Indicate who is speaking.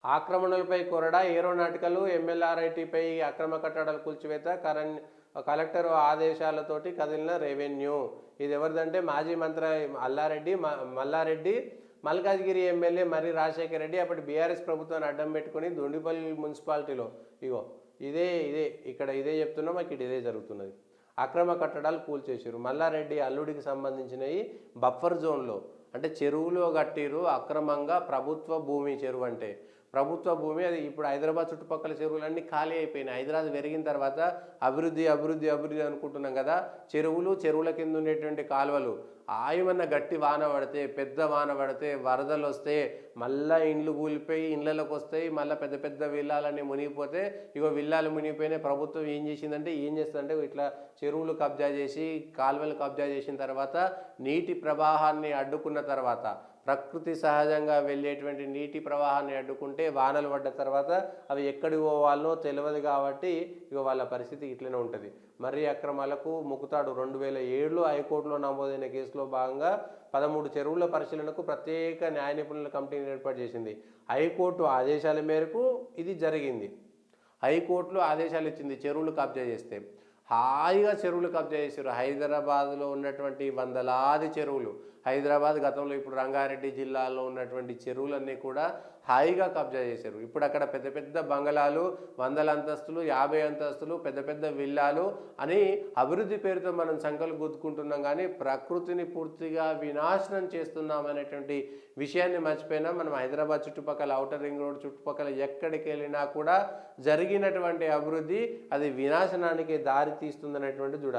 Speaker 1: ఆక్రమణలపై కొరడా ఏరోనాటికల్ ఎంఎల్ఆర్ఐటీపై అక్రమ కట్టడాల కూల్చివేత కలెక్టర్ ఆదేశాలతోటి కదిలిన రెవెన్యూ. ఇది ఎవరిదంటే మాజీ మంత్రి మల్లారెడ్డి మల్కాజ్గిరి ఎమ్మెల్యే మర్రి రాజశేఖర రెడ్డి అప్పటి బీఆర్ఎస్ ప్రభుత్వాన్ని అడ్డం పెట్టుకుని దొండిపల్లి మున్సిపాలిటీలో ఇగో ఇదే ఇదే చెప్తున్నాం. మాకు ఇదే జరుగుతున్నది. అక్రమ కట్టడాలు కూల్చేసారు. మల్లారెడ్డి అల్లుడికి సంబంధించినవి బఫర్ జోన్లో అంటే చెరువులో కట్టిరు అక్రమంగా. ప్రభుత్వ భూమి చెరువు అంటే ప్రభుత్వ భూమి. అది ఇప్పుడు హైదరాబాద్ చుట్టుపక్కల చెరువులన్నీ ఖాళీ అయిపోయినాయి. హైదరాబాద్ పెరిగిన తర్వాత అభివృద్ధి అనుకుంటున్నాం కదా. చెరువుల కింద ఉండేటువంటి కాలువలు ఆయమన్న గట్టి వాన పడితే, పెద్ద వాన పడితే, వరదలు వస్తే మళ్ళీ ఇండ్లు కూలిపోయి ఇండ్లలోకి వస్తాయి. మళ్ళీ పెద్ద పెద్ద విల్లాలన్నీ మునిగిపోతే విల్లాలు మునిగిపోయినాయి. ప్రభుత్వం ఏం చేస్తుందంటే ఇట్లా చెరువులు కబ్జా చేసి కాలువలు కబ్జా చేసిన తర్వాత నీటి ప్రవాహాన్ని అడ్డుకున్న తర్వాత, ప్రకృతి సహజంగా వెళ్ళేటువంటి నీటి ప్రవాహాన్ని అడ్డుకుంటే వానలు పడ్డ తర్వాత అవి ఎక్కడికి పోవాలో తెలియదు. కాబట్టి వాళ్ళ పరిస్థితి ఇట్లనే ఉంటుంది. మర్రి అక్రమాలకు ముకుతాడు. 2007లో హైకోర్టులో నమోదైన కేసులో భాగంగా 13 చెరువుల పరిశీలనకు ప్రత్యేక న్యాయ నిపుణుల కమిటీని ఏర్పాటు చేసింది. హైకోర్టు ఆదేశాల మేరకు ఇది జరిగింది. హైకోర్టులో ఆదేశాలు ఇచ్చింది. చెరువులు కబ్జా చేస్తే హాయిగా చెరువులు కబ్జా చేశారు. హైదరాబాద్లో ఉన్నటువంటి వందలాది చెరువులు, హైదరాబాద్ గతంలో ఇప్పుడు రంగారెడ్డి జిల్లాలో ఉన్నటువంటి చెరువులన్నీ కూడా హాయిగా కబ్జా చేశారు. ఇప్పుడు అక్కడ పెద్ద పెద్ద బంగళాలు, 100 అంతస్తులు, 50 అంతస్తులు, పెద్ద పెద్ద విల్లాలు అని అభివృద్ధి పేరుతో మనం సంకలు గుద్దుకుంటున్నాం. కానీ ప్రకృతిని పూర్తిగా వినాశనం చేస్తున్నాం అనేటువంటి విషయాన్ని మర్చిపోయినా. మనం హైదరాబాద్ చుట్టుపక్కల, ఔటర్ రింగ్ రోడ్ చుట్టుపక్కల ఎక్కడికి వెళ్ళినా కూడా జరిగినటువంటి అభివృద్ధి అది వినాశనానికి దారి తీస్తుందనేటువంటి చూడాలి.